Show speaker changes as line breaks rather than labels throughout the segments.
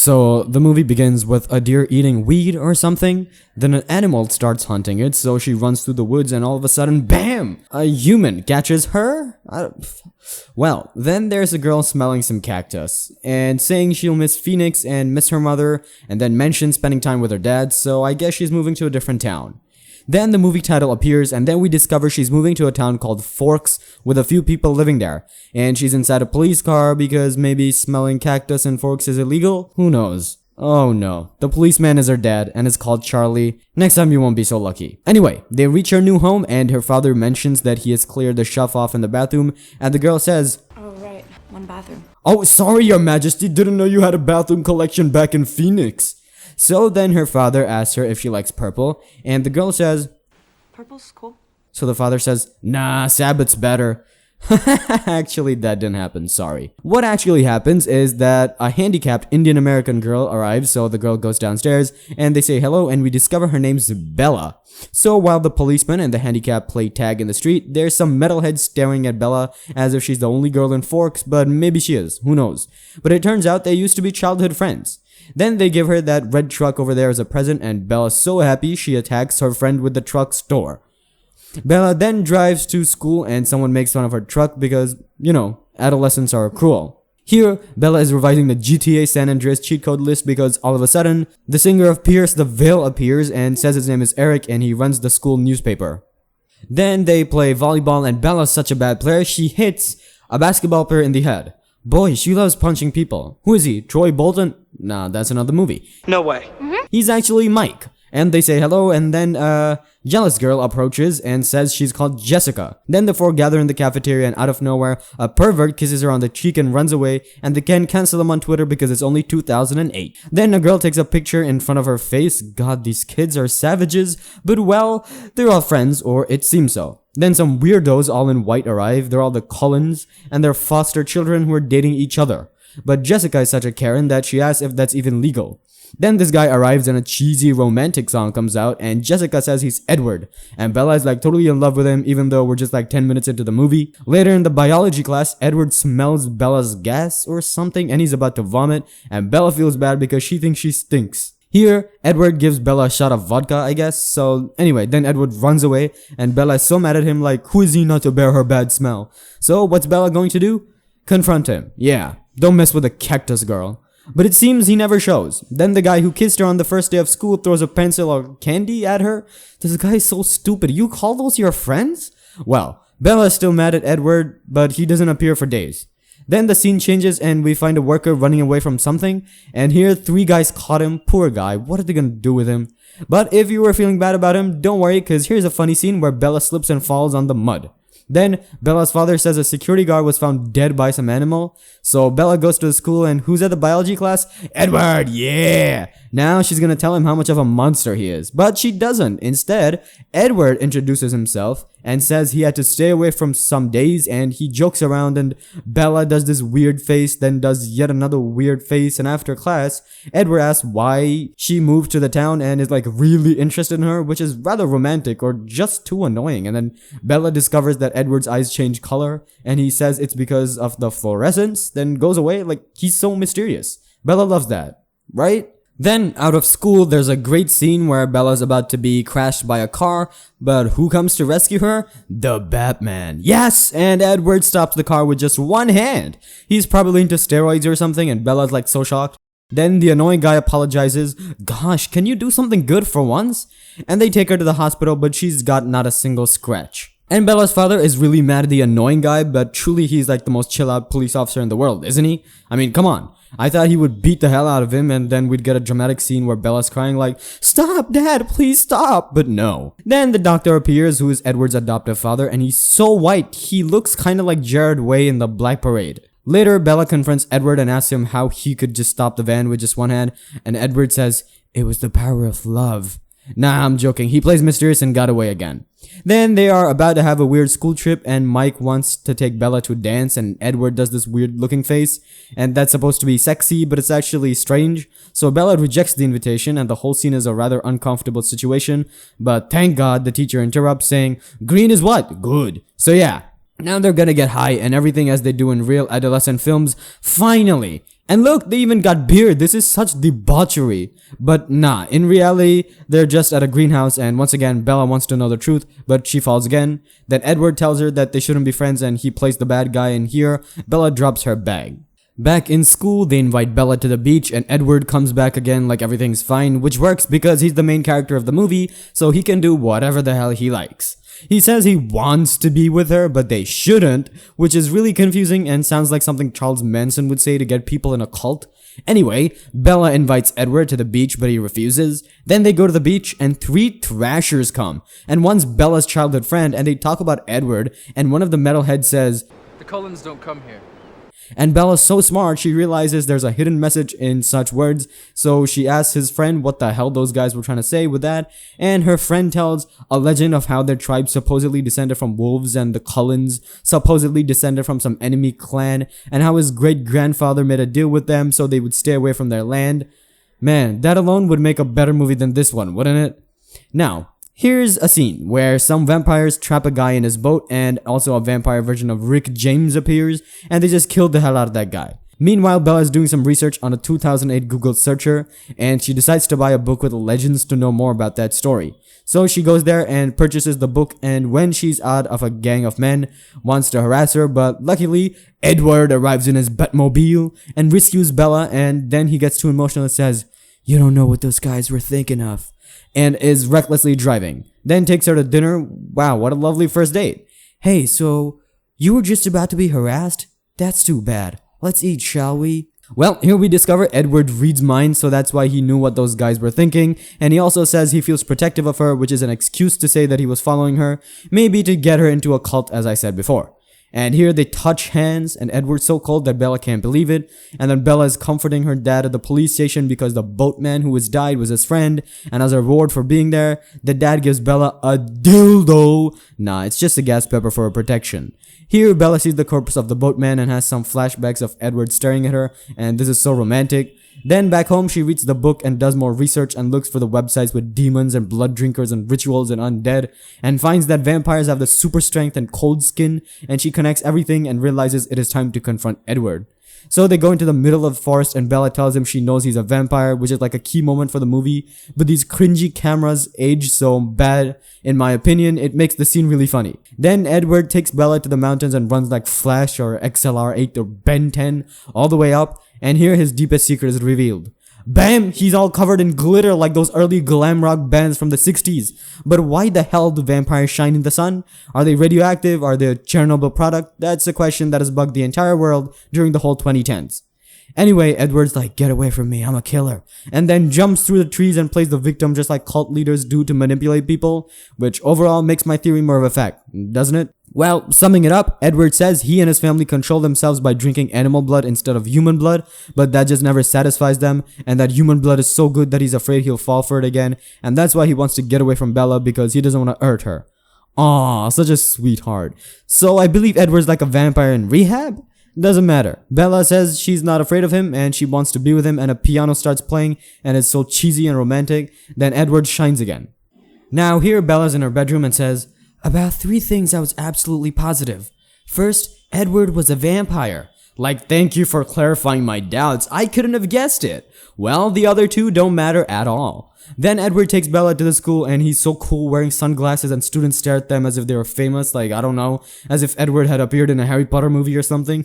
So the movie begins with a deer eating weed or something, then an animal starts hunting it, so she runs through the woods and all of a sudden, BAM! A human catches her? Well, then there's a girl smelling some cactus, and saying she'll miss Phoenix and miss her mother, and then mentions spending time with her dad, so I guess she's moving to a different town. Then the movie title appears, and then we discover she's moving to a town called Forks with a few people living there. And she's inside a police car because maybe smelling cactus in Forks is illegal? Who knows? Oh no. The policeman is her dad and is called Charlie. Next time you won't be so lucky. Anyway, they reach her new home and her father mentions that he has cleared the shelf off in the bathroom, and the girl says,
"Oh right, one bathroom."
"Oh, sorry, Your Majesty, didn't know you had a bathroom collection back in Phoenix." So then her father asks her if she likes purple, and the girl says,
"Purple's cool."
So the father says, "Nah, Sabbath's better." Actually, that didn't happen, sorry. What actually happens is that a handicapped Indian American girl arrives, so the girl goes downstairs, and they say hello, and we discover her name's Bella. So while the policeman and the handicapped play tag in the street, there's some metalheads staring at Bella as if she's the only girl in Forks, but maybe she is, who knows. But it turns out they used to be childhood friends. Then they give her that red truck over there as a present, and Bella's so happy she attacks her friend with the truck's door. Bella then drives to school and someone makes fun of her truck because, you know, adolescents are cruel. Here, Bella is revising the GTA San Andreas cheat code list because all of a sudden, the singer of Pierce the Veil appears and says his name is Eric and he runs the school newspaper. Then they play volleyball and Bella's such a bad player, she hits a basketball player in the head. Boy, she loves punching people. Who is he? Troy Bolton? Nah, that's another movie.
No way.
He's actually Mike. And they say hello, and then jealous girl approaches and says she's called Jessica. Then the four gather in the cafeteria, and out of nowhere, a pervert kisses her on the cheek and runs away, and they can cancel him on Twitter because it's only 2008. Then a girl takes a picture in front of her face. God, these kids are savages, but well, they're all friends, or it seems so. Then some weirdos all in white arrive. They're all the Cullens, and they're foster children who are dating each other. But Jessica is such a Karen that she asks if that's even legal. Then this guy arrives and a cheesy romantic song comes out and Jessica says he's Edward. And Bella is like totally in love with him even though we're just like 10 minutes into the movie. Later in the biology class, Edward smells Bella's gas or something and he's about to vomit. And Bella feels bad because she thinks she stinks. Here, Edward gives Bella a shot of vodka, I guess. So anyway, then Edward runs away and Bella is so mad at him like, who is he not to bear her bad smell? So what's Bella going to do? Confront him. Yeah, don't mess with the cactus girl. But it seems he never shows. Then the guy who kissed her on the first day of school throws a pencil or candy at her. This guy is so stupid. You call those your friends? Well, Bella is still mad at Edward, but he doesn't appear for days. Then the scene changes and we find a worker running away from something. And here, 3 guys caught him. Poor guy. What are they gonna do with him? But if you were feeling bad about him, don't worry, because here's a funny scene where Bella slips and falls on the mud. Then, Bella's father says a security guard was found dead by some animal. So Bella goes to the school and who's at the biology class? Edward, yeah! Now she's gonna tell him how much of a monster he is. But she doesn't. Instead, Edward introduces himself and says he had to stay away from some days and he jokes around and Bella does this weird face, then does yet another weird face, and after class, Edward asks why she moved to the town and is like really interested in her, which is rather romantic or just too annoying. And then Bella discovers that Edward's eyes change color and he says it's because of the fluorescence, then goes away. Like, he's so mysterious. Bella loves that, right? Then, out of school, there's a great scene where Bella's about to be crashed by a car, but who comes to rescue her? The Batman. Yes! And Edward stops the car with just one hand. He's probably into steroids or something, and Bella's like so shocked. Then the annoying guy apologizes. Gosh, can you do something good for once? And they take her to the hospital, but she's got not a single scratch. And Bella's father is really mad at the annoying guy, but truly he's like the most chill out police officer in the world, isn't he? I mean, come on. I thought he would beat the hell out of him and then we'd get a dramatic scene where Bella's crying like, stop, Dad, please stop. But no. Then the doctor appears, who is Edward's adoptive father, and he's so white, he looks kinda like Jared Way in the Black Parade. Later, Bella confronts Edward and asks him how he could just stop the van with just one hand, and Edward says, it was the power of love. Nah, I'm joking. He plays mysterious and got away again. Then they are about to have a weird school trip and Mike wants to take Bella to dance and Edward does this weird looking face and that's supposed to be sexy but it's actually strange. So Bella rejects the invitation and the whole scene is a rather uncomfortable situation, but thank God the teacher interrupts saying, green is what? Good. So yeah, now they're gonna get high and everything as they do in real adolescent films. Finally, And look, they even got beer. This is such debauchery. But nah, in reality, they're just at a greenhouse, and once again, Bella wants to know the truth, but she falls again. Then Edward tells her that they shouldn't be friends and he plays the bad guy, and here, Bella drops her bag. Back in school, they invite Bella to the beach, and Edward comes back again like everything's fine, which works because he's the main character of the movie, so he can do whatever the hell he likes. He says he wants to be with her, but they shouldn't, which is really confusing and sounds like something Charles Manson would say to get people in a cult. Anyway, Bella invites Edward to the beach, but he refuses. Then they go to the beach, and 3 Thrashers come, and one's Bella's childhood friend, and they talk about Edward, and one of the metalheads says,
"The Cullens don't come here."
And Bella's so smart, she realizes there's a hidden message in such words, so she asks his friend what the hell those guys were trying to say with that, and her friend tells a legend of how their tribe supposedly descended from wolves and the Cullens supposedly descended from some enemy clan, and how his great-grandfather made a deal with them so they would stay away from their land. Man, that alone would make a better movie than this one, wouldn't it? Now, here's a scene where some vampires trap a guy in his boat, and also a vampire version of Rick James appears, and they just killed the hell out of that guy. Meanwhile, Bella is doing some research on a 2008 Google searcher, and she decides to buy a book with legends to know more about that story. So she goes there and purchases the book, and when she's out of a gang of men, wants to harass her, but luckily, Edward arrives in his Batmobile and rescues Bella, and then he gets too emotional and says, "You don't know what those guys were thinking of," and is recklessly driving. Then takes her to dinner. Wow, what a lovely first date. "Hey, so you were just about to be harassed? That's too bad. Let's eat, shall we?" Well, here we discover Edward reads minds, so that's why he knew what those guys were thinking, and he also says he feels protective of her, which is an excuse to say that he was following her, maybe to get her into a cult, as I said before. And here they touch hands, and Edward's so cold that Bella can't believe it, and then Bella is comforting her dad at the police station because the boatman who has died was his friend, and as a reward for being there, the dad gives Bella a dildo. Nah, it's just a gas pepper for her protection. Here, Bella sees the corpse of the boatman and has some flashbacks of Edward staring at her, and this is so romantic. Then back home, she reads the book and does more research and looks for the websites with demons and blood drinkers and rituals and undead, and finds that vampires have the super strength and cold skin, and she connects everything and realizes it is time to confront Edward. So they go into the middle of the forest, and Bella tells him she knows he's a vampire, which is like a key moment for the movie, but these cringy cameras age so bad, in my opinion, it makes the scene really funny. Then Edward takes Bella to the mountains and runs like Flash or XLR8 or Ben 10 all the way up, and here his deepest secret is revealed. Bam! He's all covered in glitter like those early glam rock bands from the 60s. But why the hell do vampires shine in the sun? Are they radioactive? Are they a Chernobyl product? That's a question that has bugged the entire world during the whole 2010s. Anyway, Edward's like, "Get away from me, I'm a killer," and then jumps through the trees and plays the victim just like cult leaders do to manipulate people, which overall makes my theory more of a fact, doesn't it? Well, summing it up, Edward says he and his family control themselves by drinking animal blood instead of human blood, but that just never satisfies them, and that human blood is so good that he's afraid he'll fall for it again, and that's why he wants to get away from Bella because he doesn't want to hurt her. Aww, such a sweetheart. So I believe Edward's like a vampire in rehab? Doesn't matter. Bella says she's not afraid of him and she wants to be with him, and a piano starts playing and it's so cheesy and romantic. Then Edward shines again. Now here Bella's in her bedroom and says, "About 3 things I was absolutely positive. First, Edward was a vampire." Like, thank you for clarifying my doubts. I couldn't have guessed it. Well, the other 2 don't matter at all. Then Edward takes Bella to the school and he's so cool wearing sunglasses, and students stare at them as if they were famous, like, I don't know, as if Edward had appeared in a Harry Potter movie or something.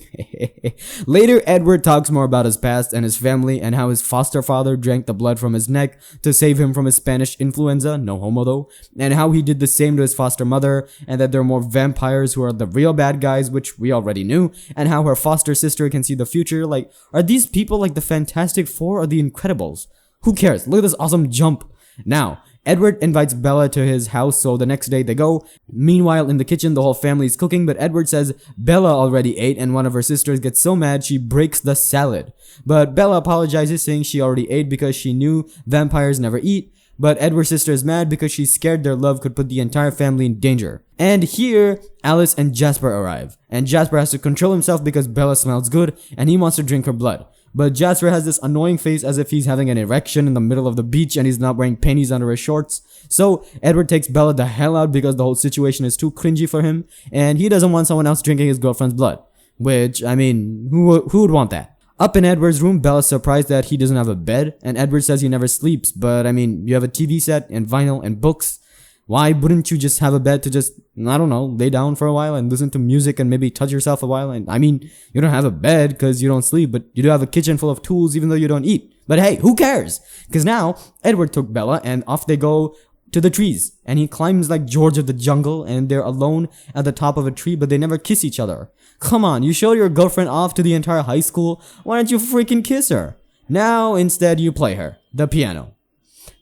Later, Edward talks more about his past and his family and how his foster father drank the blood from his neck to save him from his Spanish influenza, no homo though, and how he did the same to his foster mother, and that there are more vampires who are the real bad guys, which we already knew, and how her foster sister can see the future. Like, are these people like the Fantastic Four or the Incredibles? Who cares? Look at this awesome jump. Now, Edward invites Bella to his house, so the next day they go. Meanwhile, in the kitchen, the whole family is cooking, but Edward says Bella already ate, and one of her sisters gets so mad she breaks the salad. But Bella apologizes, saying she already ate because she knew vampires never eat. But Edward's sister is mad because she's scared their love could put the entire family in danger. And here, Alice and Jasper arrive. And Jasper has to control himself because Bella smells good, and he wants to drink her blood. But Jasper has this annoying face as if he's having an erection in the middle of the beach and he's not wearing panties under his shorts. So Edward takes Bella the hell out because the whole situation is too cringy for him, and he doesn't want someone else drinking his girlfriend's blood. Which, I mean, who would want that? Up in Edward's room, Bella's surprised that he doesn't have a bed, and Edward says he never sleeps, but I mean, you have a TV set and vinyl and books. Why wouldn't you just have a bed to just, I don't know, lay down for a while and listen to music and maybe touch yourself a while? And I mean, you don't have a bed because you don't sleep, but you do have a kitchen full of tools even though you don't eat. But hey, who cares? Because now, Edward took Bella and off they go to the trees, and he climbs like George of the Jungle, and they're alone at the top of a tree, but they never kiss each other. Come on, you showed your girlfriend off to the entire high school, why don't you freaking kiss her? Now, instead, you play her, the piano.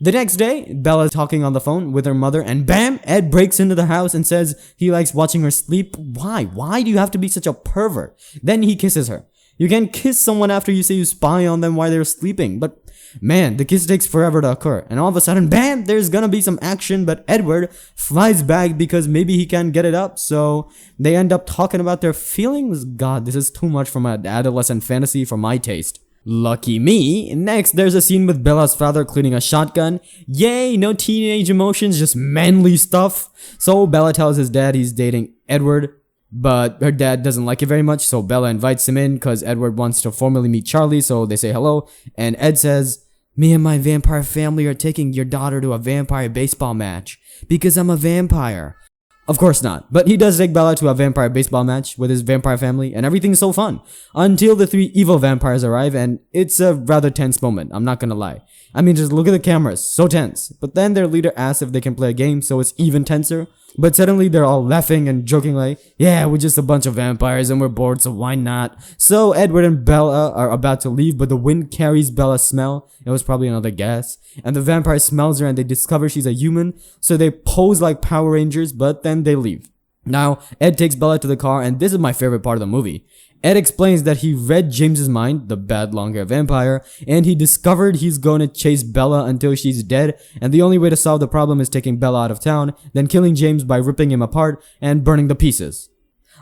The next day, Bella's talking on the phone with her mother, and bam, Ed breaks into the house and says he likes watching her sleep. Why? Why do you have to be such a pervert? Then he kisses her. You can kiss someone after you say you spy on them while they're sleeping, but man, the kiss takes forever to occur, and all of a sudden, bam, there's gonna be some action, but Edward flies back because maybe he can't get it up, so they end up talking about their feelings. God, this is too much for my adolescent fantasy for my taste. Lucky me. Next, there's a scene with Bella's father cleaning a shotgun. Yay, no teenage emotions, just manly stuff. So Bella tells his dad he's dating Edward, but her dad doesn't like it very much, so Bella invites him in because Edward wants to formally meet Charlie, so they say hello, and Ed says, "Me and my vampire family are taking your daughter to a vampire baseball match because I'm a vampire." Of course not, but he does take Bella to a vampire baseball match with his vampire family, and everything's so fun. Until the 3 evil vampires arrive, and it's a rather tense moment, I'm not gonna lie. I mean, just look at the cameras, so tense. But then their leader asks if they can play a game, so it's even tenser. But suddenly they're all laughing and joking like, yeah, we're just a bunch of vampires and we're bored, so why not? So Edward and Bella are about to leave, but the wind carries Bella's smell. It was probably another gas. And the vampire smells her and they discover she's a human, so they pose like Power Rangers, but then they leave. Now, Ed takes Bella to the car, and this is my favorite part of the movie. Ed explains that he read James's mind, the bad long-haired vampire, and he discovered he's going to chase Bella until she's dead, and the only way to solve the problem is taking Bella out of town, then killing James by ripping him apart and burning the pieces.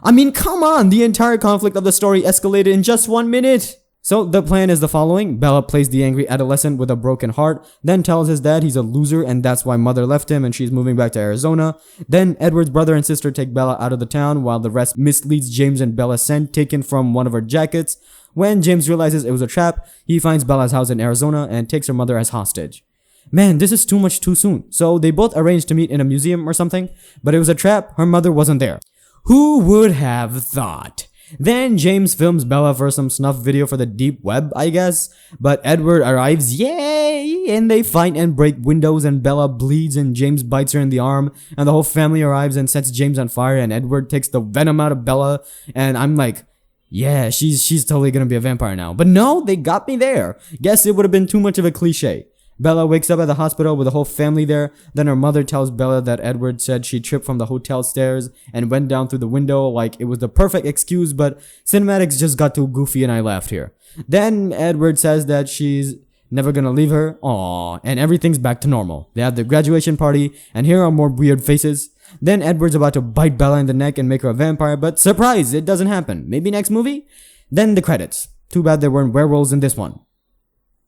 I mean, come on! The entire conflict of the story escalated in just 1 minute! So the plan is the following. Bella plays the angry adolescent with a broken heart, then tells his dad he's a loser and that's why mother left him and she's moving back to Arizona. Then Edward's brother and sister take Bella out of the town while the rest misleads James and Bella's scent taken from one of her jackets. When James realizes it was a trap, he finds Bella's house in Arizona and takes her mother as hostage. Man, this is too much too soon. So they both arranged to meet in a museum or something, but it was a trap, her mother wasn't there. Who would have thought? Then James films Bella for some snuff video for the deep web, I guess. But Edward arrives, yay! And they fight and break windows and Bella bleeds and James bites her in the arm. And the whole family arrives and sets James on fire and Edward takes the venom out of Bella. And I'm like, yeah, she's totally gonna be a vampire now. But no, they got me there. Guess it would have been too much of a cliche. Bella wakes up at the hospital with the whole family there. Then her mother tells Bella that Edward said she tripped from the hotel stairs and went down through the window like it was the perfect excuse, but cinematics just got too goofy and I laughed here. Then Edward says that she's never gonna leave her. Aww, and everything's back to normal. They have the graduation party and here are more weird faces. Then Edward's about to bite Bella in the neck and make her a vampire, but surprise, it doesn't happen. Maybe next movie? Then the credits. Too bad there weren't werewolves in this one.